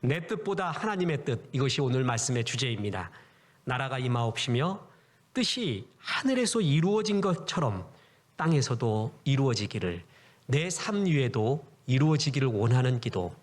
내 뜻보다 하나님의 뜻, 이것이 오늘 말씀의 주제입니다. 나라가 임하옵시며 뜻이 하늘에서 이루어진 것처럼 땅에서도 이루어지기를, 내 삶 위에도 이루어지기를 원하는 기도.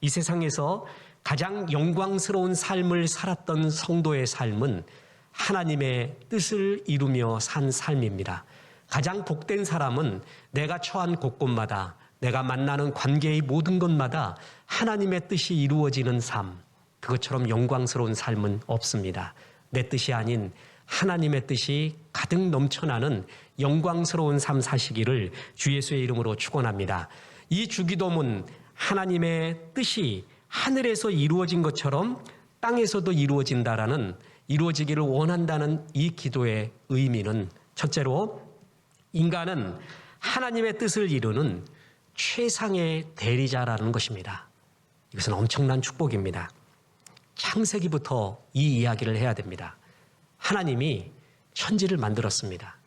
이 세상에서 가장 영광스러운 삶을 살았던 성도의 삶은 하나님의 뜻을 이루며 산 삶입니다. 가장 복된 사람은 내가 처한 곳곳마다, 내가 만나는 관계의 모든 것마다 하나님의 뜻이 이루어지는 삶, 그것처럼 영광스러운 삶은 없습니다. 내 뜻이 아닌 하나님의 뜻이 가득 넘쳐나는 영광스러운 삶 사시기를 주 예수의 이름으로 축원합니다. 이 주기도문, 하나님의 뜻이 하늘에서 이루어진 것처럼 땅에서도 이루어진다라는, 이루어지기를 원한다는 이 기도의 의미는, 첫째로 인간은 하나님의 뜻을 이루는 최상의 대리자라는 것입니다. 이것은 엄청난 축복입니다. 창세기부터 이 이야기를 해야 됩니다. 하나님이 천지를 만들었습니다.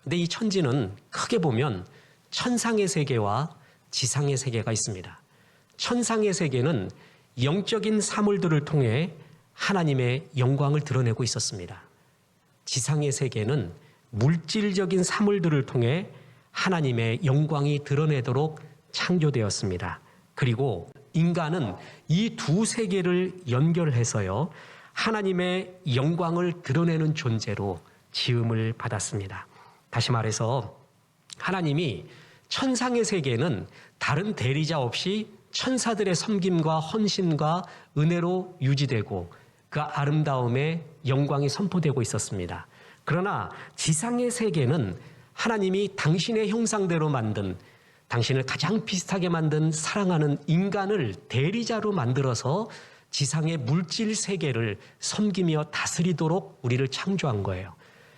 근데 이 천지는 크게 보면 천상의 세계와 지상의 세계가 있습니다. 천상의 세계는 영적인 사물들을 통해 하나님의 영광을 드러내고 있었습니다. 지상의 세계는 물질적인 사물들을 통해 하나님의 영광이 드러내도록 창조되었습니다. 그리고 인간은 이 두 세계를 연결해서요, 하나님의 영광을 드러내는 존재로 지음을 받았습니다. 다시 말해서 하나님이 천상의 세계는 다른 대리자 없이 천사들의 섬김과 헌신과 은혜로 유지되고 그 아름다움의 영광이 선포되고 있었습니다. 그러나 지상의 세계는 하나님이 당신의 형상대로 만든, 당신을 가장 비슷하게 만든 사랑하는 인간을 대리자로 만들어서 지상의 물질 세계를 섬기며 다스리도록 우리를 창조한 거예요.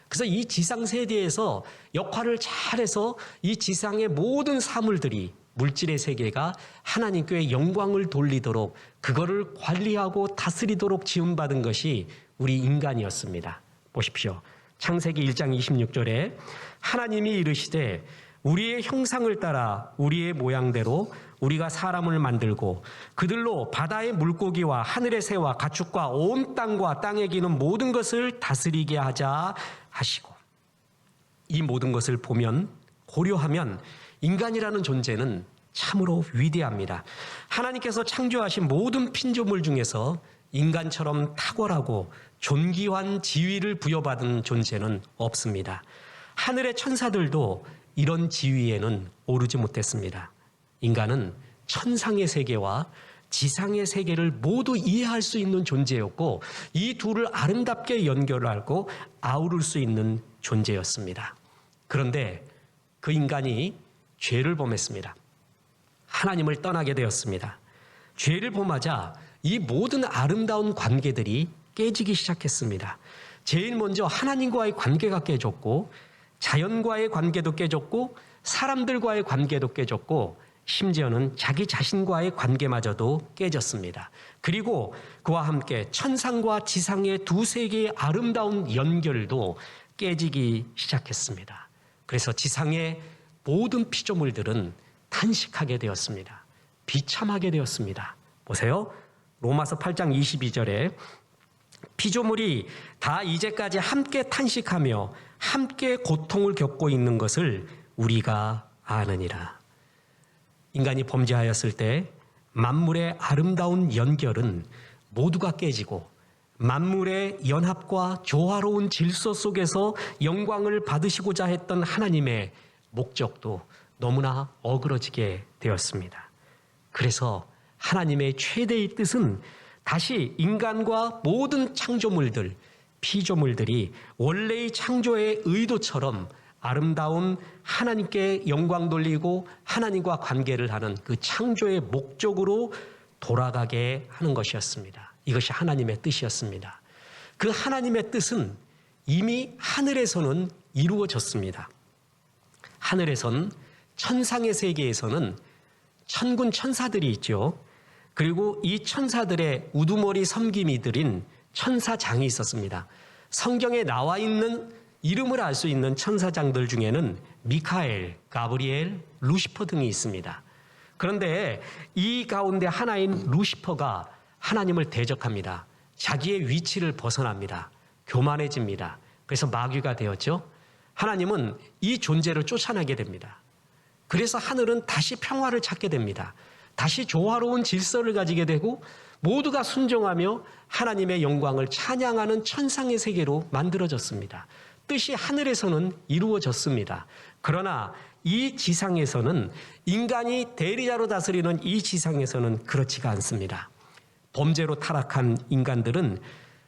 그래서 이 지상 세계에서 역할을 잘해서 이 지상의 모든 사물들이, 물질의 세계가 하나님께 영광을 돌리도록, 그거를 관리하고 다스리도록 지음받은 것이 우리 인간이었습니다. 보십시오. 창세기 1장 26절에 하나님이 이르시되 우리의 형상을 따라 우리의 모양대로 우리가 사람을 만들고 그들로 바다의 물고기와 하늘의 새와 가축과 온 땅과 땅에 기는 모든 것을 다스리게 하자 하시고, 이 모든 것을 보면, 고려하면 인간이라는 존재는 참으로 위대합니다. 하나님께서 창조하신 모든 피조물 중에서 인간처럼 탁월하고 존귀한 지위를 부여받은 존재는 없습니다. 하늘의 천사들도 이런 지위에는 오르지 못했습니다. 인간은 천상의 세계와 지상의 세계를 모두 이해할 수 있는 존재였고, 이 둘을 아름답게 연결하고 아우를 수 있는 존재였습니다. 그런데 그 인간이 죄를 범했습니다. 하나님을 떠나게 되었습니다. 죄를 범하자 이 모든 아름다운 관계들이 깨지기 시작했습니다. 제일 먼저 하나님과의 관계가 깨졌고, 자연과의 관계도 깨졌고, 사람들과의 관계도 깨졌고, 심지어는 자기 자신과의 관계마저도 깨졌습니다. 그리고 그와 함께 천상과 지상의 두 세계의 아름다운 연결도 깨지기 시작했습니다. 그래서 지상의 모든 피조물들은 탄식하게 되었습니다. 비참하게 되었습니다. 보세요. 로마서 8장 22절에 피조물이 다 이제까지 함께 탄식하며 함께 고통을 겪고 있는 것을 우리가 아느니라. 인간이 범죄하였을 때 만물의 아름다운 연결은 모두가 깨지고, 만물의 연합과 조화로운 질서 속에서 영광을 받으시고자 했던 하나님의 목적도 너무나 어그러지게 되었습니다. 그래서 하나님의 최대의 뜻은 다시 인간과 모든 창조물들, 피조물들이 원래의 창조의 의도처럼 아름다운 하나님께 영광 돌리고 하나님과 관계를 하는 그 창조의 목적으로 돌아가게 하는 것이었습니다. 이것이 하나님의 뜻이었습니다. 그 하나님의 뜻은 이미 하늘에서는 이루어졌습니다. 하늘에선, 천상의 세계에서는 천군 천사들이 있죠. 그리고 이 천사들의 우두머리 섬기미들인 천사장이 있었습니다. 성경에 나와 있는, 이름을 알 수 있는 천사장들 중에는 미카엘, 가브리엘, 루시퍼 등이 있습니다. 그런데 이 가운데 하나인 루시퍼가 하나님을 대적합니다. 자기의 위치를 벗어납니다. 교만해집니다. 그래서 마귀가 되었죠. 하나님은 이 존재를 쫓아내게 됩니다. 그래서 하늘은 다시 평화를 찾게 됩니다. 다시 조화로운 질서를 가지게 되고 모두가 순종하며 하나님의 영광을 찬양하는 천상의 세계로 만들어졌습니다. 뜻이 하늘에서는 이루어졌습니다. 그러나 이 지상에서는, 인간이 대리자로 다스리는 이 지상에서는 그렇지가 않습니다. 범죄로 타락한 인간들은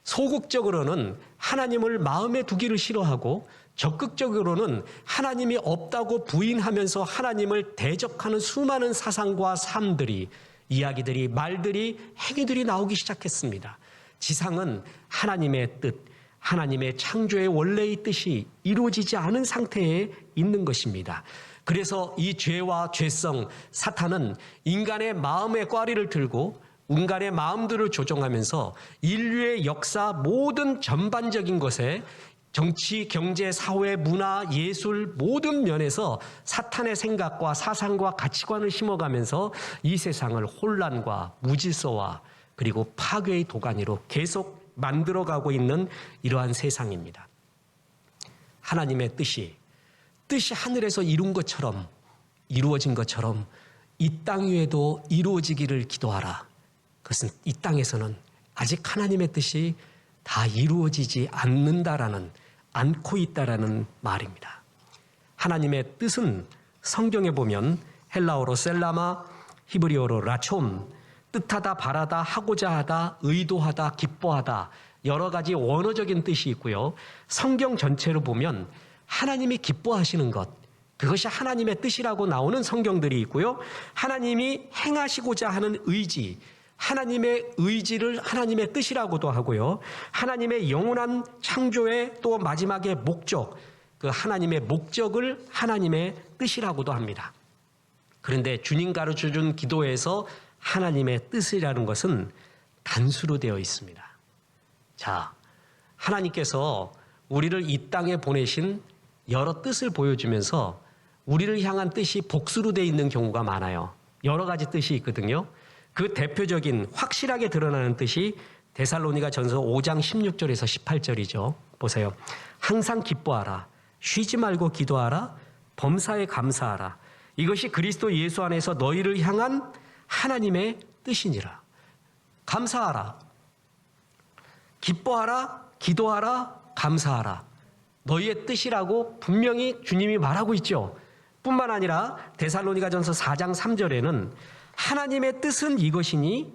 소극적으로는 하나님을 마음에 두기를 싫어하고 적극적으로는 하나님이 없다고 부인하면서 하나님을 대적하는 수많은 사상과 삶들이, 이야기들이, 말들이, 행위들이 나오기 시작했습니다. 지상은 하나님의 뜻, 하나님의 창조의 원래의 뜻이 이루어지지 않은 상태에 있는 것입니다. 그래서 이 죄와 죄성, 사탄은 인간의 마음의 꽈리를 들고 인간의 마음들을 조종하면서 인류의 역사 모든 전반적인 것에 정치, 경제, 사회, 문화, 예술 모든 면에서 사탄의 생각과 사상과 가치관을 심어가면서 이 세상을 혼란과 무질서와 그리고 파괴의 도가니로 계속 만들어가고 있는 이러한 세상입니다. 하나님의 뜻이 하늘에서 이룬 것처럼, 이루어진 것처럼 이 땅 위에도 이루어지기를 기도하라. 그것은 이 땅에서는 아직 하나님의 뜻이 다 이루어지지 않고 있다라는 말입니다. 하나님의 뜻은 성경에 보면 헬라어로 셀라마, 히브리어로 라촌, 뜻하다, 바라다, 하고자 하다, 의도하다, 기뻐하다, 여러 가지 원어적인 뜻이 있고요. 성경 전체로 보면 하나님이 기뻐하시는 것, 그것이 하나님의 뜻이라고 나오는 성경들이 있고요. 하나님이 행하시고자 하는 의지, 하나님의 의지를 하나님의 뜻이라고도 하고요. 하나님의 영원한 창조의 또 마지막의 목적, 그 하나님의 목적을 하나님의 뜻이라고도 합니다. 그런데 주님 가르쳐준 기도에서 하나님의 뜻이라는 것은 단수로 되어 있습니다. 자, 하나님께서 우리를 이 땅에 보내신 여러 뜻을 보여주면서 우리를 향한 뜻이 복수로 되어 있는 경우가 많아요. 여러 가지 뜻이 있거든요. 그 대표적인 확실하게 드러나는 뜻이 데살로니가 전서 5장 16절에서 18절이죠. 보세요. 항상 기뻐하라. 쉬지 말고 기도하라. 범사에 감사하라. 이것이 그리스도 예수 안에서 너희를 향한 하나님의 뜻이니라. 감사하라. 기뻐하라. 기도하라. 감사하라. 너희의 뜻이라고 분명히 주님이 말하고 있죠. 뿐만 아니라 데살로니가 전서 4장 3절에는 하나님의 뜻은 이것이니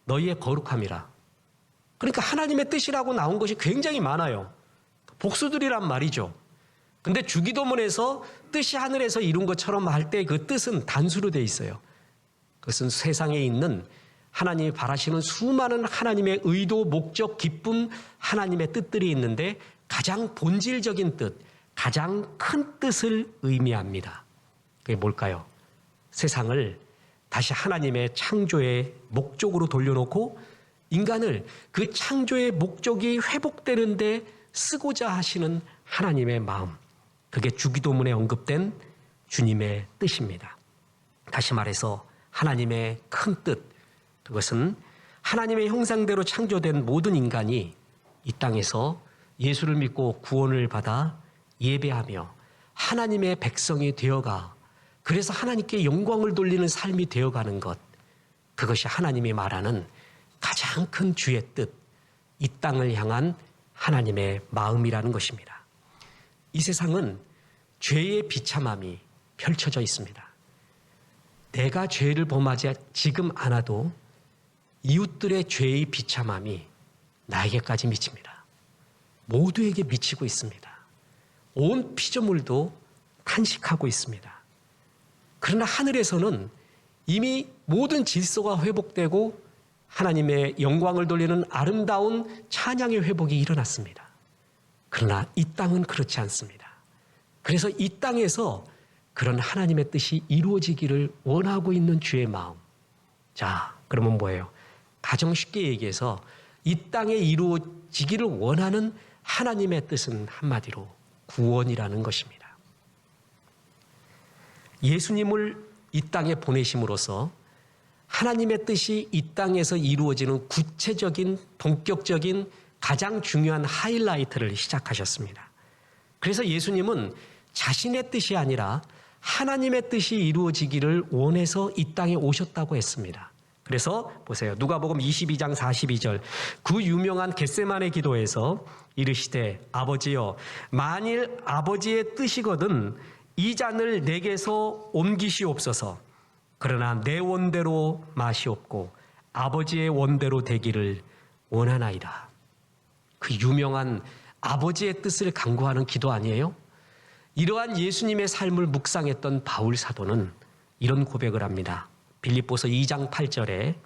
너희의 거룩함이라. 그러니까 하나님의 뜻이라고 나온 것이 굉장히 많아요. 복수들이란 말이죠. 근데 주기도문에서 뜻이 하늘에서 이룬 것처럼 할 때 그 뜻은 단수로 되어 있어요. 그것은 세상에 있는 하나님이 바라시는 수많은 하나님의 의도, 목적, 기쁨, 하나님의 뜻들이 있는데 가장 본질적인 뜻, 가장 큰 뜻을 의미합니다. 그게 뭘까요? 세상을 다시 하나님의 창조의 목적으로 돌려놓고 인간을 그 창조의 목적이 회복되는데 쓰고자 하시는 하나님의 마음, 그게 주기도문에 언급된 주님의 뜻입니다. 다시 말해서 하나님의 큰 뜻, 그것은 하나님의 형상대로 창조된 모든 인간이 이 땅에서 예수를 믿고 구원을 받아 예배하며 하나님의 백성이 되어가, 그래서 하나님께 영광을 돌리는 삶이 되어가는 것, 그것이 하나님이 말하는 가장 큰 주의 뜻, 이 땅을 향한 하나님의 마음이라는 것입니다. 이 세상은 죄의 비참함이 펼쳐져 있습니다. 내가 죄를 범하지 지금 않아도 이웃들의 죄의 비참함이 나에게까지 미칩니다. 모두에게 미치고 있습니다. 온 피조물도 탄식하고 있습니다. 그러나 하늘에서는 이미 모든 질서가 회복되고 하나님의 영광을 돌리는 아름다운 찬양의 회복이 일어났습니다. 그러나 이 땅은 그렇지 않습니다. 그래서 이 땅에서 그런 하나님의 뜻이 이루어지기를 원하고 있는 주의 마음. 자, 그러면 뭐예요? 가장 쉽게 얘기해서 이 땅에 이루어지기를 원하는 하나님의 뜻은 한마디로 구원이라는 것입니다. 예수님을 이 땅에 보내심으로써 하나님의 뜻이 이 땅에서 이루어지는 구체적인 본격적인 가장 중요한 하이라이트를 시작하셨습니다. 그래서 예수님은 자신의 뜻이 아니라 하나님의 뜻이 이루어지기를 원해서 이 땅에 오셨다고 했습니다. 그래서 보세요. 누가복음 22장 42절 그 유명한 겟세마네 기도에서 이르시되 아버지여 만일 아버지의 뜻이거든 이 잔을 내게서 옮기시옵소서. 그러나 내 원대로 마시옵고 아버지의 원대로 되기를 원하나이다. 그 유명한 아버지의 뜻을 간구하는 기도 아니에요? 이러한 예수님의 삶을 묵상했던 바울 사도는 이런 고백을 합니다. 빌립보서 2장 8절에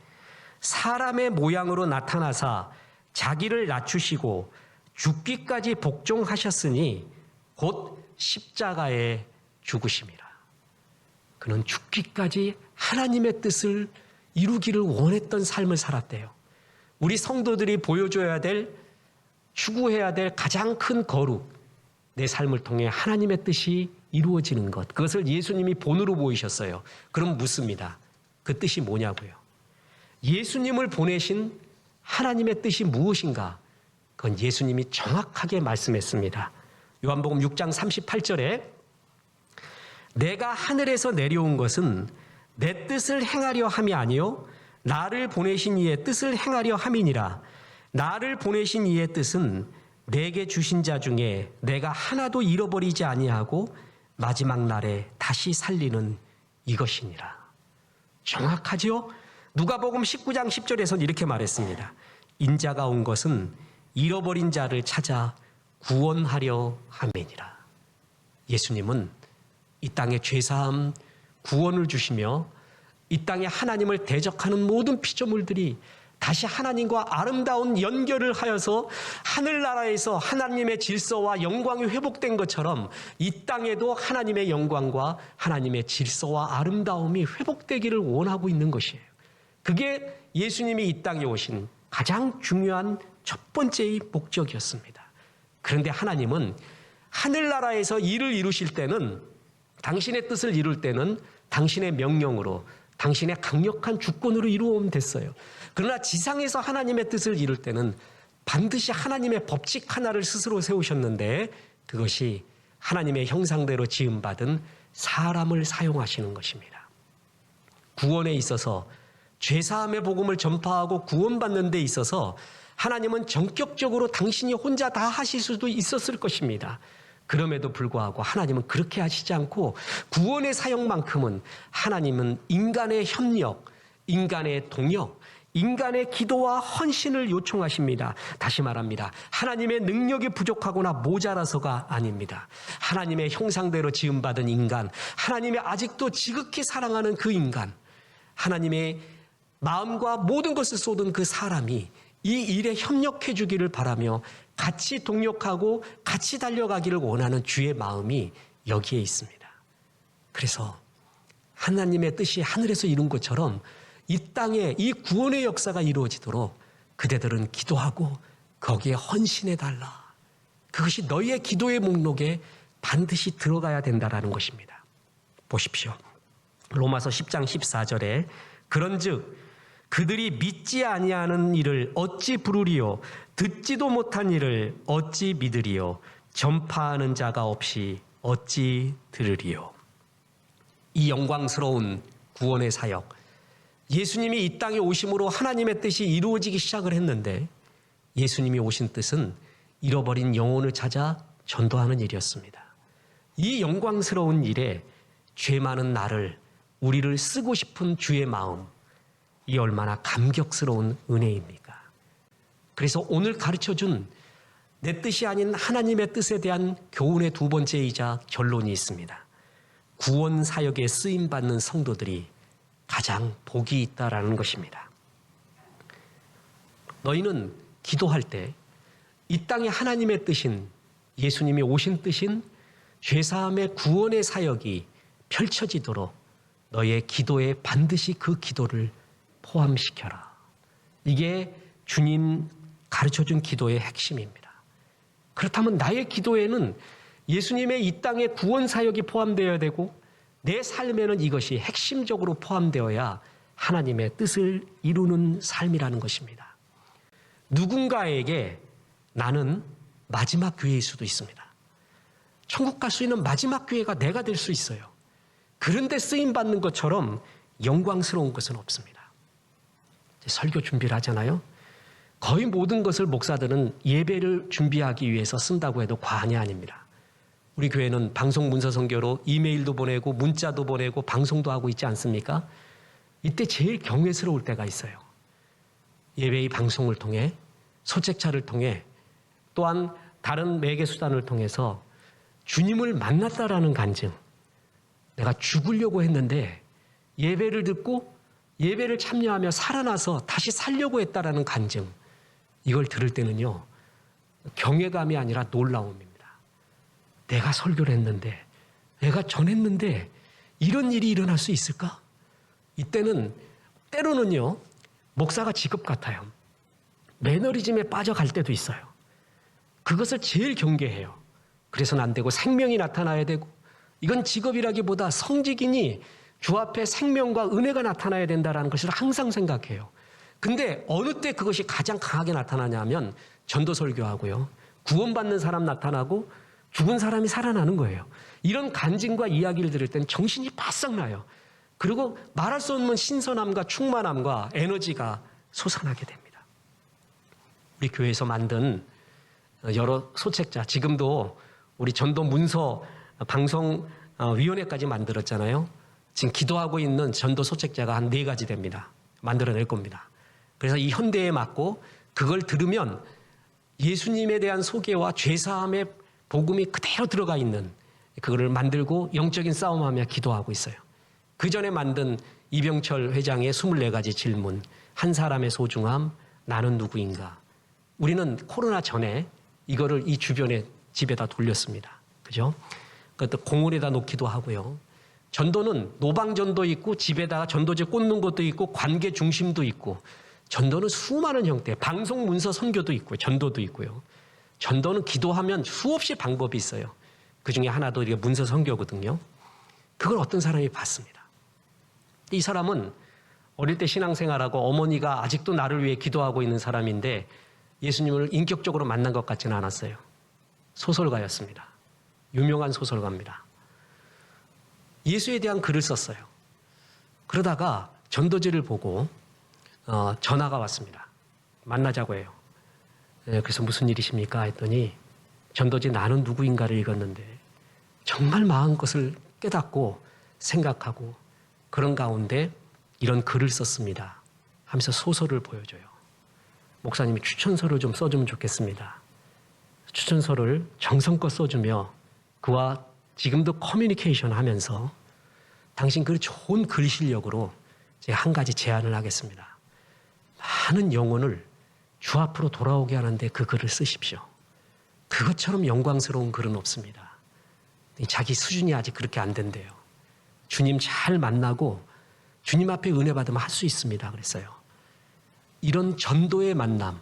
사람의 모양으로 나타나사 자기를 낮추시고 죽기까지 복종하셨으니 곧 십자가에 죽으심이라. 그는 죽기까지 하나님의 뜻을 이루기를 원했던 삶을 살았대요. 우리 성도들이 보여줘야 될, 추구해야 될 가장 큰 거룩, 내 삶을 통해 하나님의 뜻이 이루어지는 것, 그것을 예수님이 본으로 보이셨어요. 그럼 묻습니다. 그 뜻이 뭐냐고요? 예수님을 보내신 하나님의 뜻이 무엇인가? 그건 예수님이 정확하게 말씀했습니다. 요한복음 6장 38절에 내가 하늘에서 내려온 것은 내 뜻을 행하려 함이 아니요 나를 보내신 이의 뜻을 행하려 함이니라. 나를 보내신 이의 뜻은 내게 주신 자 중에 내가 하나도 잃어버리지 아니하고 마지막 날에 다시 살리는 이것이니라. 정확하지요? 누가복음 19장 10절에서는 이렇게 말했습니다. 인자가 온 것은 잃어버린 자를 찾아 구원하려 함이니라. 예수님은 이 땅에 죄사함, 구원을 주시며 이 땅에 하나님을 대적하는 모든 피조물들이 다시 하나님과 아름다운 연결을 하여서 하늘나라에서 하나님의 질서와 영광이 회복된 것처럼 이 땅에도 하나님의 영광과 하나님의 질서와 아름다움이 회복되기를 원하고 있는 것이에요. 그게 예수님이 이 땅에 오신 가장 중요한 첫 번째의 목적이었습니다. 그런데 하나님은 하늘나라에서 일을 이루실 때는, 당신의 뜻을 이룰 때는 당신의 명령으로, 당신의 강력한 주권으로 이루어오면 됐어요. 그러나 지상에서 하나님의 뜻을 이룰 때는 반드시 하나님의 법칙 하나를 스스로 세우셨는데, 그것이 하나님의 형상대로 지음받은 사람을 사용하시는 것입니다. 구원에 있어서, 죄사함의 복음을 전파하고 구원받는 데 있어서 하나님은 전격적으로 당신이 혼자 다 하실 수도 있었을 것입니다. 그럼에도 불구하고 하나님은 그렇게 하시지 않고 구원의 사역만큼은 하나님은 인간의 협력, 인간의 동역, 인간의 기도와 헌신을 요청하십니다. 다시 말합니다. 하나님의 능력이 부족하거나 모자라서가 아닙니다. 하나님의 형상대로 지음받은 인간, 하나님의 아직도 지극히 사랑하는 그 인간, 하나님의 마음과 모든 것을 쏟은 그 사람이 이 일에 협력해 주기를 바라며 같이 동역하고 같이 달려가기를 원하는 주의 마음이 여기에 있습니다. 그래서 하나님의 뜻이 하늘에서 이룬 것처럼 이 땅에 이 구원의 역사가 이루어지도록 그대들은 기도하고 거기에 헌신해달라. 그것이 너희의 기도의 목록에 반드시 들어가야 된다라는 것입니다. 보십시오. 로마서 10장 14절에 그런즉 그들이 믿지 아니하는 일을 어찌 부르리요? 듣지도 못한 일을 어찌 믿으리요? 전파하는 자가 없이 어찌 들으리요? 이 영광스러운 구원의 사역, 예수님이 이 땅에 오심으로 하나님의 뜻이 이루어지기 시작을 했는데, 예수님이 오신 뜻은 잃어버린 영혼을 찾아 전도하는 일이었습니다. 이 영광스러운 일에 죄 많은 나를, 우리를 쓰고 싶은 주의 마음, 이 얼마나 감격스러운 은혜입니까? 그래서 오늘 가르쳐준 내 뜻이 아닌 하나님의 뜻에 대한 교훈의 두 번째이자 결론이 있습니다. 구원 사역에 쓰임받는 성도들이 가장 복이 있다라는 것입니다. 너희는 기도할 때 이 땅에 하나님의 뜻인, 예수님이 오신 뜻인 죄사함의 구원의 사역이 펼쳐지도록 너희의 기도에 반드시 그 기도를 포함시켜라. 이게 주님 가르쳐준 기도의 핵심입니다. 그렇다면 나의 기도에는 예수님의 이 땅의 구원 사역이 포함되어야 되고 내 삶에는 이것이 핵심적으로 포함되어야 하나님의 뜻을 이루는 삶이라는 것입니다. 누군가에게 나는 마지막 기회일 수도 있습니다. 천국 갈 수 있는 마지막 기회가 내가 될 수 있어요. 그런데 쓰임받는 것처럼 영광스러운 것은 없습니다. 설교 준비를 하잖아요. 거의 모든 것을 목사들은 예배를 준비하기 위해서 쓴다고 해도 과언이 아닙니다. 우리 교회는 방송 문서 선교로 이메일도 보내고 문자도 보내고 방송도 하고 있지 않습니까? 이때 제일 경외스러울 때가 있어요. 예배의 방송을 통해, 소책차를 통해, 또한 다른 매개 수단을 통해서 주님을 만났다라는 간증. 내가 죽으려고 했는데 예배를 듣고 예배를 참여하며 살아나서 다시 살려고 했다라는 간증. 이걸 들을 때는요, 경외감이 아니라 놀라움입니다. 내가 설교를 했는데, 내가 전했는데 이런 일이 일어날 수 있을까? 이때는 때로는요, 목사가 직업 같아요. 매너리즘에 빠져갈 때도 있어요. 그것을 제일 경계해요. 그래서는 안 되고 생명이 나타나야 되고, 이건 직업이라기보다 성직이니 주 앞에 생명과 은혜가 나타나야 된다는 것을 항상 생각해요. 근데 어느 때 그것이 가장 강하게 나타나냐 하면 전도 설교하고요, 구원받는 사람 나타나고 죽은 사람이 살아나는 거예요. 이런 간증과 이야기를 들을 땐 정신이 바싹 나요. 그리고 말할 수 없는 신선함과 충만함과 에너지가 솟아나게 됩니다. 우리 교회에서 만든 여러 소책자, 지금도 우리 전도 문서 방송위원회까지 만들었잖아요. 지금 기도하고 있는 전도 소책자가 한 4가지 됩니다. 만들어낼 겁니다. 그래서 이 현대에 맞고 그걸 들으면 예수님에 대한 소개와 죄사함의 복음이 그대로 들어가 있는, 그거를 만들고 영적인 싸움하며 기도하고 있어요. 그 전에 만든 이병철 회장의 24가지 질문, 한 사람의 소중함, 나는 누구인가. 우리는 코로나 전에 이거를 이 주변에 집에다 돌렸습니다. 그죠? 그것도 공원에다 놓기도 하고요. 전도는 노방전도 있고 집에다가 전도지 꽂는 것도 있고 관계 중심도 있고, 전도는 수많은 형태, 방송 문서 선교도 있고요. 전도도 있고요. 전도는 기도하면 수없이 방법이 있어요. 그 중에 하나도 이게 문서 선교거든요. 그걸 어떤 사람이 봤습니다. 이 사람은 어릴 때 신앙생활하고 어머니가 아직도 나를 위해 기도하고 있는 사람인데 예수님을 인격적으로 만난 것 같지는 않았어요. 소설가였습니다. 유명한 소설가입니다. 예수에 대한 글을 썼어요. 그러다가 전도지를 보고 전화가 왔습니다. 만나자고 해요. 그래서 무슨 일이십니까? 했더니 전도지 나는 누구인가를 읽었는데 정말 마음것을 깨닫고 생각하고 그런 가운데 이런 글을 썼습니다 하면서 소설을 보여줘요. 목사님이 추천서를 좀 써주면 좋겠습니다. 추천서를 정성껏 써주며 그와 지금도 커뮤니케이션 하면서 당신 그 좋은 글 실력으로 제가 한 가지 제안을 하겠습니다. 많은 영혼을 주 앞으로 돌아오게 하는데 그 글을 쓰십시오. 그것처럼 영광스러운 글은 없습니다. 자기 수준이 아직 그렇게 안 된대요. 주님 잘 만나고 주님 앞에 은혜 받으면 할 수 있습니다. 그랬어요. 이런 전도의 만남,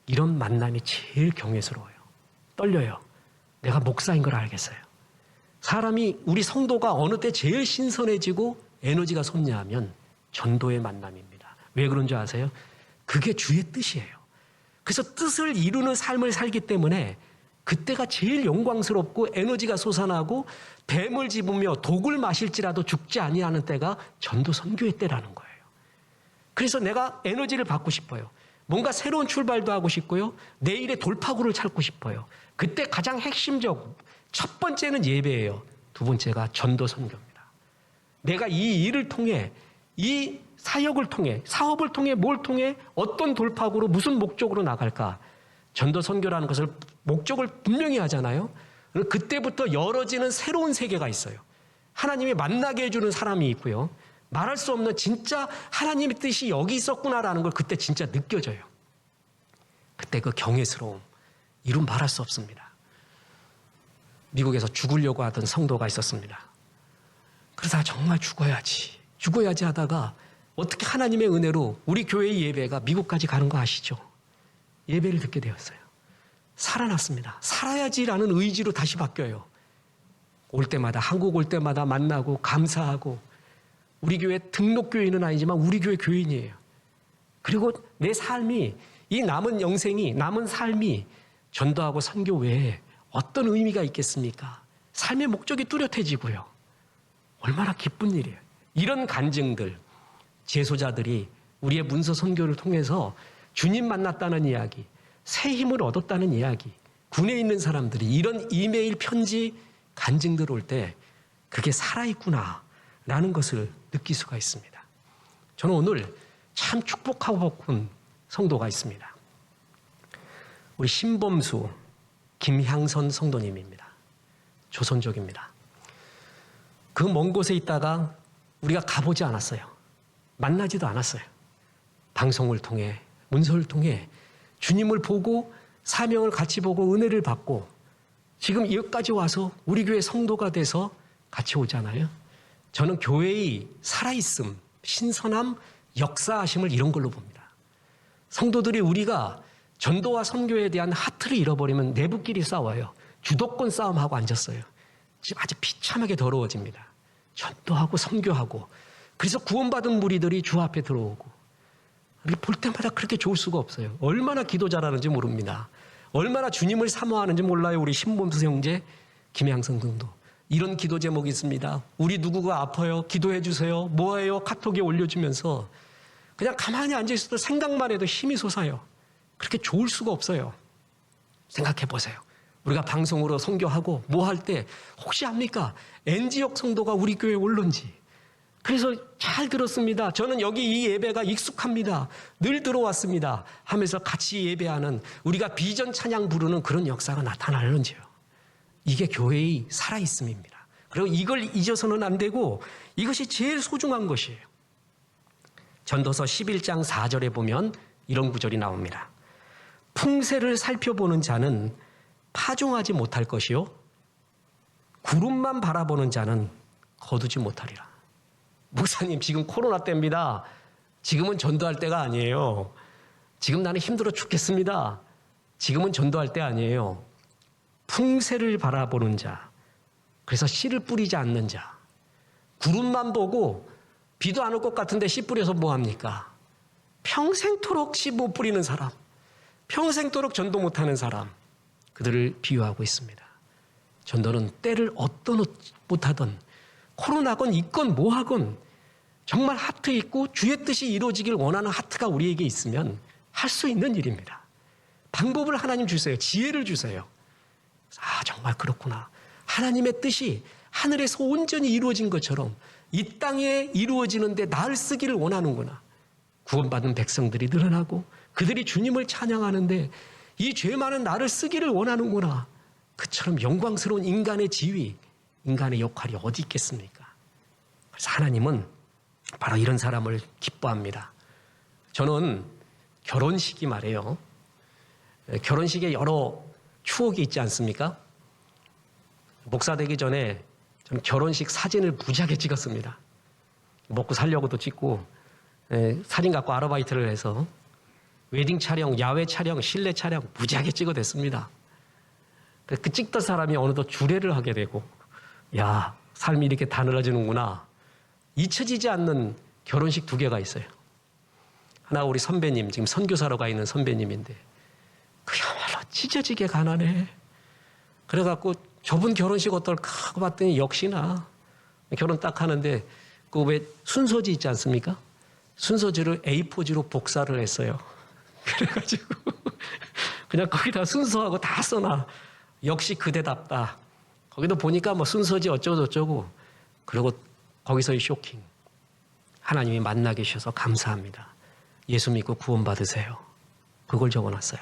이런 만남이 제일 경외스러워요. 떨려요. 내가 목사인 걸 알겠어요. 사람이, 우리 성도가 어느 때 제일 신선해지고 에너지가 솟냐하면 전도의 만남입니다. 왜 그런 줄 아세요? 그게 주의 뜻이에요. 그래서 뜻을 이루는 삶을 살기 때문에 그때가 제일 영광스럽고 에너지가 솟아나고 뱀을 집으며 독을 마실지라도 죽지 아니하는 때가 전도 선교의 때라는 거예요. 그래서 내가 에너지를 받고 싶어요. 뭔가 새로운 출발도 하고 싶고요. 내일의 돌파구를 찾고 싶어요. 그때 가장 핵심적, 첫 번째는 예배예요. 두 번째가 전도 선교입니다. 내가 이 일을 통해, 이 사역을 통해, 사업을 통해, 뭘 통해 어떤 돌파구로 무슨 목적으로 나갈까? 전도 선교라는 것을 목적을 분명히 하잖아요. 그때부터 열어지는 새로운 세계가 있어요. 하나님이 만나게 해주는 사람이 있고요. 말할 수 없는 진짜 하나님의 뜻이 여기 있었구나라는 걸 그때 진짜 느껴져요. 그때 그 경외스러움, 이루 말할 수 없습니다. 미국에서 죽으려고 하던 성도가 있었습니다. 그러다가 정말 죽어야지 하다가 어떻게 하나님의 은혜로 우리 교회의 예배가 미국까지 가는 거 아시죠? 예배를 듣게 되었어요. 살아났습니다. 살아야지라는 의지로 다시 바뀌어요. 올 때마다, 한국 올 때마다 만나고 감사하고 우리 교회 등록교인은 아니지만 우리 교회 교인이에요. 그리고 내 삶이, 이 남은 영생이, 남은 삶이 전도하고 선교 외에 어떤 의미가 있겠습니까? 삶의 목적이 뚜렷해지고요. 얼마나 기쁜 일이에요. 이런 간증들, 제소자들이 우리의 문서 선교를 통해서 주님 만났다는 이야기, 새 힘을 얻었다는 이야기, 군에 있는 사람들이 이런 이메일, 편지, 간증들 올 때 그게 살아있구나 라는 것을 느낄 수가 있습니다. 저는 오늘 참 축복하고 본 성도가 있습니다. 우리 신범수, 김향선 성도님입니다. 조선족입니다. 그 먼 곳에 있다가 우리가 가보지 않았어요. 만나지도 않았어요. 방송을 통해, 문서를 통해 주님을 보고 사명을 같이 보고 은혜를 받고 지금 여기까지 와서 우리 교회 성도가 돼서 같이 오잖아요. 저는 교회의 살아있음, 신선함, 역사하심을 이런 걸로 봅니다. 성도들이 우리가 전도와 선교에 대한 하트를 잃어버리면 내부끼리 싸워요. 주도권 싸움하고 앉았어요. 지금 아주 비참하게 더러워집니다. 전도하고 선교하고. 그래서 구원받은 무리들이 주 앞에 들어오고. 볼 때마다 그렇게 좋을 수가 없어요. 얼마나 기도 잘하는지 모릅니다. 얼마나 주님을 사모하는지 몰라요. 우리 신범수 형제, 김향선 등도. 이런 기도 제목이 있습니다. 우리 누구가 아파요. 기도해 주세요. 뭐예요? 카톡에 올려주면서 그냥 가만히 앉아있어도 생각만 해도 힘이 솟아요. 그렇게 좋을 수가 없어요. 생각해 보세요. 우리가 방송으로 선교하고 뭐 할 때 혹시 압니까? NG역 성도가 우리 교회에 올런지. 그래서 잘 들었습니다. 저는 여기 이 예배가 익숙합니다. 늘 들어왔습니다. 하면서 같이 예배하는, 우리가 비전 찬양 부르는 그런 역사가 나타나는지요. 이게 교회의 살아있음입니다. 그리고 이걸 잊어서는 안 되고 이것이 제일 소중한 것이에요. 전도서 11장 4절에 보면 이런 구절이 나옵니다. 풍세를 살펴보는 자는 파종하지 못할 것이요 구름만 바라보는 자는 거두지 못하리라. 목사님, 지금 코로나 때입니다. 지금은 전도할 때가 아니에요. 지금 나는 힘들어 죽겠습니다. 지금은 전도할 때 아니에요. 풍세를 바라보는 자, 그래서 씨를 뿌리지 않는 자, 구름만 보고 비도 안 올 것 같은데 씨 뿌려서 뭐합니까? 평생토록 씨 못 뿌리는 사람, 평생토록 전도 못하는 사람, 그들을 비유하고 있습니다. 전도는 때를 어떤 못하든 코로나건 있건 뭐하건 정말 하트 있고 주의 뜻이 이루어지길 원하는 하트가 우리에게 있으면 할 수 있는 일입니다. 방법을 하나님 주세요. 지혜를 주세요. 아, 정말 그렇구나. 하나님의 뜻이 하늘에서 온전히 이루어진 것처럼 이 땅에 이루어지는데 나를 쓰기를 원하는구나. 구원받은 백성들이 늘어나고 그들이 주님을 찬양하는데 이 죄 많은 나를 쓰기를 원하는구나. 그처럼 영광스러운 인간의 지위, 인간의 역할이 어디 있겠습니까? 그래서 하나님은 바로 이런 사람을 기뻐합니다. 저는 결혼식이 말이에요. 결혼식에 여러 추억이 있지 않습니까? 목사 되기 전에 저는 결혼식 사진을 무지하게 찍었습니다. 먹고 살려고도 찍고 사진 갖고 아르바이트를 해서 웨딩 촬영, 야외 촬영, 실내 촬영 무지하게 찍어댔습니다. 그 찍던 사람이 어느덧 주례를 하게 되고 야, 삶이 이렇게 다늘어지는구나. 잊혀지지 않는 결혼식 2개가 있어요. 하나 우리 선배님, 지금 선교사로 가 있는 선배님인데 그야말로 찢어지게 가난해. 그래갖고 저분 결혼식 어떨까 하고 봤더니 역시나 결혼 딱 하는데 그 왜 순서지 있지 않습니까? 순서지를 A4지로 복사를 했어요. 그래가지고 그냥 거기다 순서하고 다 써놔. 역시 그대답다. 거기도 보니까 뭐 순서지 어쩌고저쩌고. 그리고 거기서의 쇼킹. 하나님이 만나 계셔서 감사합니다. 예수 믿고 구원받으세요. 그걸 적어놨어요.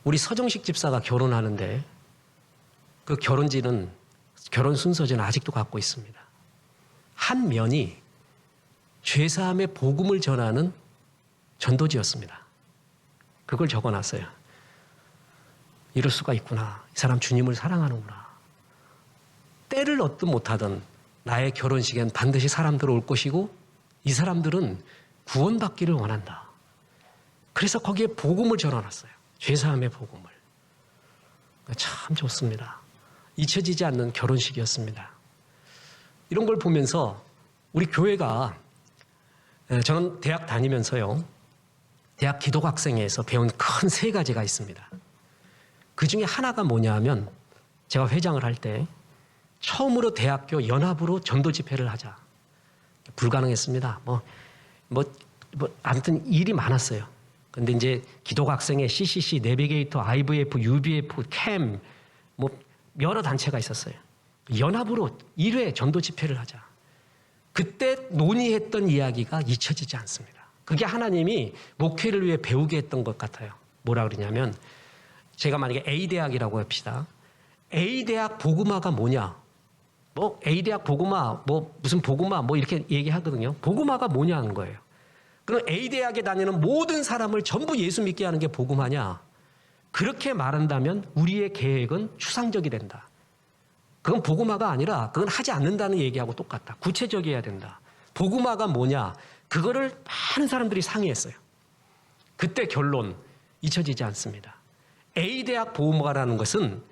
우리 서정식 집사가 결혼하는데 그 결혼지는, 결혼 순서지는 아직도 갖고 있습니다. 한 면이 죄사함의 복음을 전하는 전도지였습니다. 그걸 적어놨어요. 이럴 수가 있구나. 이 사람 주님을 사랑하는구나. 때를 얻든 못하든 나의 결혼식엔 반드시 사람들 올 것이고 이 사람들은 구원받기를 원한다. 그래서 거기에 복음을 전해놨어요. 죄사함의 복음을. 참 좋습니다. 잊혀지지 않는 결혼식이었습니다. 이런 걸 보면서 우리 교회가 저는 대학 다니면서요. 대학 기독학생회에서 배운 큰 세 가지가 있습니다. 그 중에 하나가 뭐냐 하면 제가 회장을 할 때 처음으로 대학교 연합으로 전도 집회를 하자. 불가능했습니다. 아무튼 일이 많았어요. 근데 이제 기독학생회 CCC, 내비게이터, IVF, UBF, 캠 여러 단체가 있었어요. 연합으로 1회 전도 집회를 하자. 그때 논의했던 이야기가 잊혀지지 않습니다. 그게 하나님이 목회를 위해 배우게 했던 것 같아요. 뭐라 그러냐면 제가 만약에 A대학이라고 합시다. A대학 복음화가 뭐냐? A대학 복음화, 무슨 복음화 이렇게 얘기하거든요. 복음화가 뭐냐 하는 거예요. 그럼 A대학에 다니는 모든 사람을 전부 예수 믿게 하는 게 복음화냐? 그렇게 말한다면 우리의 계획은 추상적이 된다. 그건 복음화가 아니라 그건 하지 않는다는 얘기하고 똑같다. 구체적이어야 된다. 복음화가 뭐냐? 그거를 많은 사람들이 상의했어요. 그때 결론 잊혀지지 않습니다. A대학 복음화라는 것은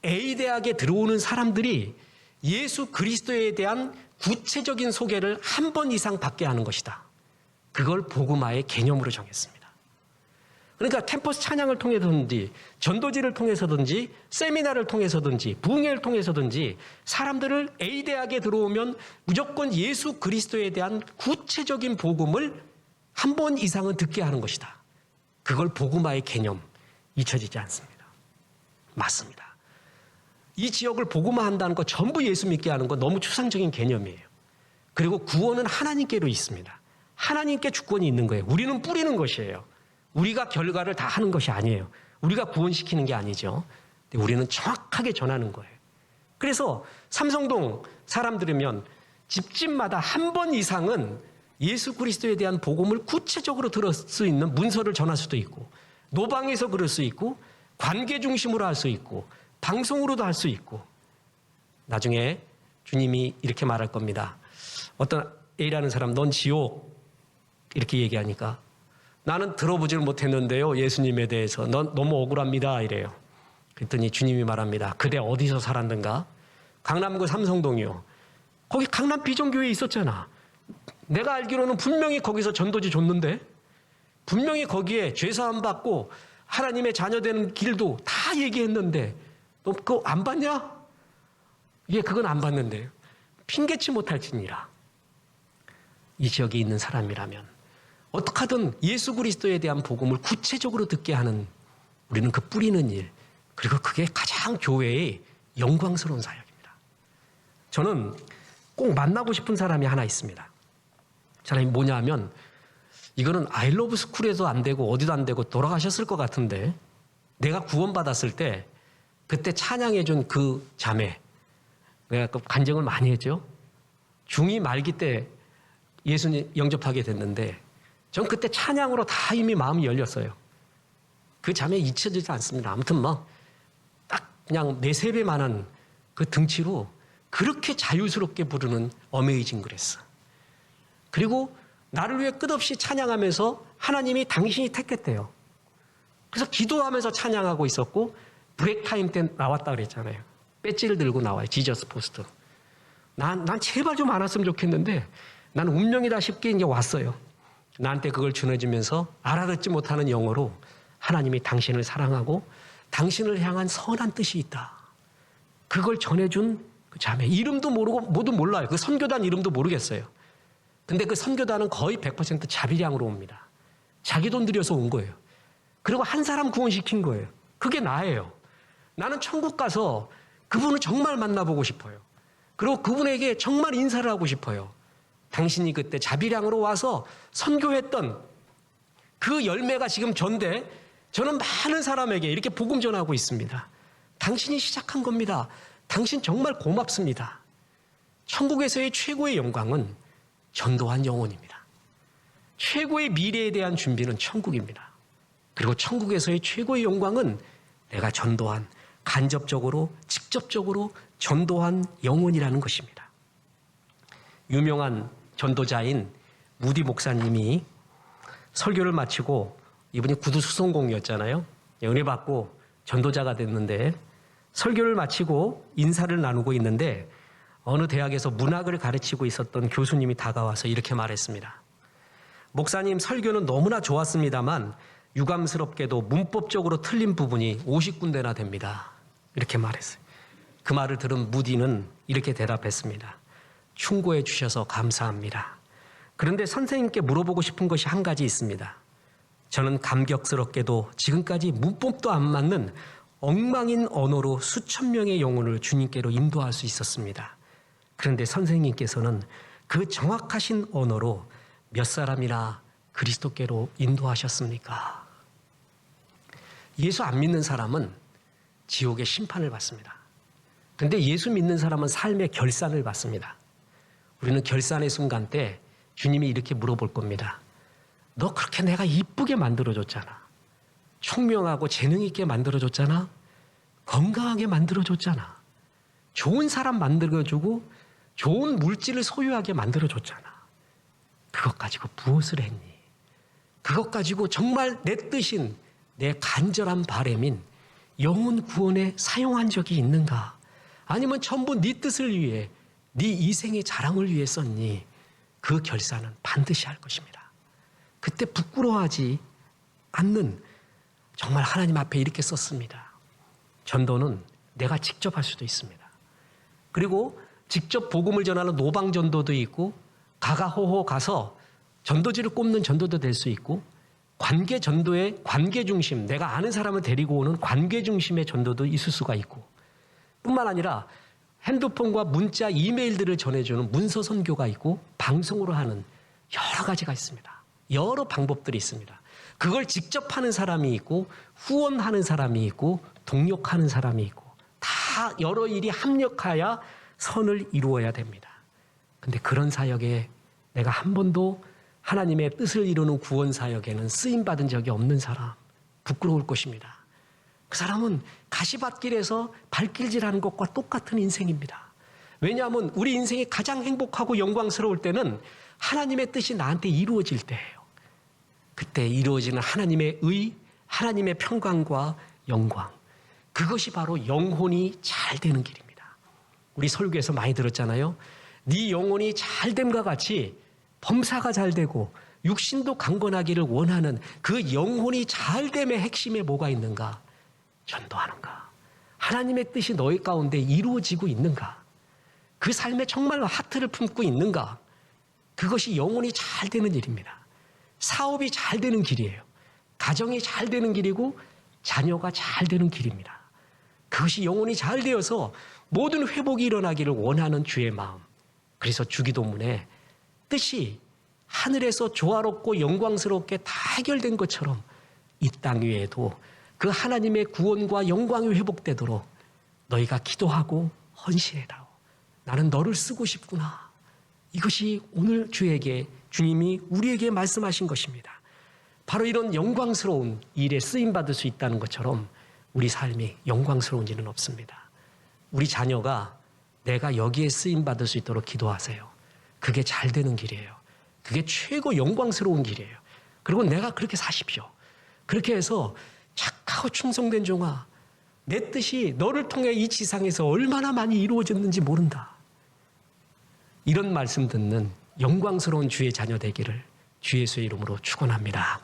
A대학에 들어오는 사람들이 예수 그리스도에 대한 구체적인 소개를 한 번 이상 받게 하는 것이다. 그걸 복음화의 개념으로 정했습니다. 그러니까 캠퍼스 찬양을 통해서든지 전도지를 통해서든지 세미나를 통해서든지 부흥회를 통해서든지 사람들을 A대학에 들어오면 무조건 예수 그리스도에 대한 구체적인 복음을 한 번 이상은 듣게 하는 것이다. 그걸 복음화의 개념 잊혀지지 않습니다. 맞습니다. 이 지역을 복음화한다는 거 전부 예수 믿게 하는 거 너무 추상적인 개념이에요. 그리고 구원은 하나님께로 있습니다. 하나님께 주권이 있는 거예요. 우리는 뿌리는 것이에요. 우리가 결과를 다 하는 것이 아니에요. 우리가 구원시키는 게 아니죠. 근데 우리는 정확하게 전하는 거예요. 그래서 삼성동 사람들이면 집집마다 한 번 이상은 예수 그리스도에 대한 복음을 구체적으로 들을 수 있는 문서를 전할 수도 있고 노방에서 그럴 수 있고 관계 중심으로 할 수 있고 방송으로도 할 수 있고 나중에 주님이 이렇게 말할 겁니다. 어떤 A라는 사람 넌 지옥 이렇게 얘기하니까 나는 들어보질 못했는데요. 예수님에 대해서 넌 너무 억울합니다 이래요. 그랬더니 주님이 말합니다. 그대 어디서 살았는가? 강남구 삼성동이요. 거기 강남 비전교회에 있었잖아. 내가 알기로는 분명히 거기서 전도지 줬는데 분명히 거기에 죄사함 받고 하나님의 자녀 되는 길도 다 얘기했는데 너 그거 안 봤냐? 예, 그건 안 봤는데 핑계치 못할지니라. 이 지역에 있는 사람이라면 어떻게 하든 예수 그리스도에 대한 복음을 구체적으로 듣게 하는 우리는 그 뿌리는 일 그리고 그게 가장 교회의 영광스러운 사역입니다. 저는 꼭 만나고 싶은 사람이 하나 있습니다. 사람이 뭐냐 하면 이거는 아이러브 스쿨에도 안 되고 어디도 안 되고 돌아가셨을 것 같은데 내가 구원받았을 때 그때 찬양해준 그 자매 내가 그 간증을 많이 했죠. 중2 말기 때 예수님 영접하게 됐는데 전 그때 찬양으로 다 이미 마음이 열렸어요. 그 자매 잊혀지지 않습니다. 아무튼 딱 그냥 내 3배만한 그 등치로 그렇게 자유스럽게 부르는 어메이징 그레스. 그리고 나를 위해 끝없이 찬양하면서 하나님이 당신이 택했대요. 그래서 기도하면서 찬양하고 있었고 브레이크 타임 때 나왔다 그랬잖아요. 배지를 들고 나와요. 지저스 포스트. 난 제발 좀 안 왔으면 좋겠는데 난 운명이다 싶게 이제 왔어요. 나한테 그걸 전해주면서 알아듣지 못하는 영어로 하나님이 당신을 사랑하고 당신을 향한 선한 뜻이 있다. 그걸 전해준 그 자매. 이름도 모르고 모두 몰라요. 그 선교단 이름도 모르겠어요. 근데 그 선교단은 거의 100% 자비량으로 옵니다. 자기 돈 들여서 온 거예요. 그리고 한 사람 구원시킨 거예요. 그게 나예요. 나는 천국 가서 그분을 정말 만나보고 싶어요. 그리고 그분에게 정말 인사를 하고 싶어요. 당신이 그때 자비량으로 와서 선교했던 그 열매가 지금 전데 저는 많은 사람에게 이렇게 복음 전하고 있습니다. 당신이 시작한 겁니다. 당신 정말 고맙습니다. 천국에서의 최고의 영광은 전도한 영혼입니다. 최고의 미래에 대한 준비는 천국입니다. 그리고 천국에서의 최고의 영광은 내가 전도한 간접적으로 직접적으로 전도한 영혼이라는 것입니다. 유명한 전도자인 무디 목사님이 설교를 마치고 이분이 구두 수송공이었잖아요. 은혜 받고 전도자가 됐는데 설교를 마치고 인사를 나누고 있는데 어느 대학에서 문학을 가르치고 있었던 교수님이 다가와서 이렇게 말했습니다. 목사님, 설교는 너무나 좋았습니다만 유감스럽게도 문법적으로 틀린 부분이 50군데나 됩니다. 이렇게 말했어요. 그 말을 들은 무디는 이렇게 대답했습니다. 충고해 주셔서 감사합니다. 그런데 선생님께 물어보고 싶은 것이 한 가지 있습니다. 저는 감격스럽게도 지금까지 문법도 안 맞는 엉망인 언어로 수천 명의 영혼을 주님께로 인도할 수 있었습니다. 그런데 선생님께서는 그 정확하신 언어로 몇 사람이나 그리스도께로 인도하셨습니까? 예수 안 믿는 사람은 지옥의 심판을 받습니다. 그런데 예수 믿는 사람은 삶의 결산을 받습니다. 우리는 결산의 순간 때 주님이 이렇게 물어볼 겁니다. 너 그렇게 내가 이쁘게 만들어줬잖아. 총명하고 재능 있게 만들어줬잖아. 건강하게 만들어줬잖아. 좋은 사람 만들어주고 좋은 물질을 소유하게 만들어줬잖아. 그것 가지고 무엇을 했니? 그것 가지고 정말 내 뜻인 내 간절한 바람인 영혼 구원에 사용한 적이 있는가? 아니면 전부 네 뜻을 위해 네 이생의 자랑을 위해 썼니? 그 결산은 반드시 할 것입니다. 그때 부끄러워하지 않는 정말 하나님 앞에 이렇게 썼습니다. 전도는 내가 직접 할 수도 있습니다. 그리고 직접 복음을 전하는 노방전도도 있고 가가호호 가서 전도지를 꼽는 전도도 될 수 있고 관계 전도의 관계 중심, 내가 아는 사람을 데리고 오는 관계 중심의 전도도 있을 수가 있고 뿐만 아니라 핸드폰과 문자, 이메일들을 전해주는 문서 선교가 있고 방송으로 하는 여러 가지가 있습니다. 여러 방법들이 있습니다. 그걸 직접 하는 사람이 있고 후원하는 사람이 있고 동력하는 사람이 있고 다 여러 일이 합력하여 선을 이루어야 됩니다. 근데 그런 사역에 내가 한 번도 하나님의 뜻을 이루는 구원 사역에는 쓰임받은 적이 없는 사람, 부끄러울 것입니다. 그 사람은 가시밭길에서 발길질하는 것과 똑같은 인생입니다. 왜냐하면 우리 인생이 가장 행복하고 영광스러울 때는 하나님의 뜻이 나한테 이루어질 때예요. 그때 이루어지는 하나님의 의, 하나님의 평강과 영광, 그것이 바로 영혼이 잘 되는 길입니다. 우리 설교에서 많이 들었잖아요. 네 영혼이 잘됨과 같이 범사가 잘 되고 육신도 강건하기를 원하는 그 영혼이 잘됨의 핵심에 뭐가 있는가? 전도하는가? 하나님의 뜻이 너희 가운데 이루어지고 있는가? 그 삶에 정말 하트를 품고 있는가? 그것이 영혼이 잘 되는 일입니다. 사업이 잘 되는 길이에요. 가정이 잘 되는 길이고 자녀가 잘 되는 길입니다. 그것이 영혼이 잘 되어서 모든 회복이 일어나기를 원하는 주의 마음. 그래서 주기도문에 뜻이 하늘에서 조화롭고 영광스럽게 다 해결된 것처럼 이 땅 위에도 그 하나님의 구원과 영광이 회복되도록 너희가 기도하고 헌신해다오. 나는 너를 쓰고 싶구나. 이것이 오늘 주에게 주님이 우리에게 말씀하신 것입니다. 바로 이런 영광스러운 일에 쓰임받을 수 있다는 것처럼 우리 삶이 영광스러운 일은 없습니다. 우리 자녀가 내가 여기에 쓰임받을 수 있도록 기도하세요. 그게 잘 되는 길이에요. 그게 최고 영광스러운 길이에요. 그리고 내가 그렇게 사십시오. 그렇게 해서 착하고 충성된 종아, 내 뜻이 너를 통해 이 지상에서 얼마나 많이 이루어졌는지 모른다. 이런 말씀 듣는 영광스러운 주의 자녀 되기를 주 예수의 이름으로 축원합니다.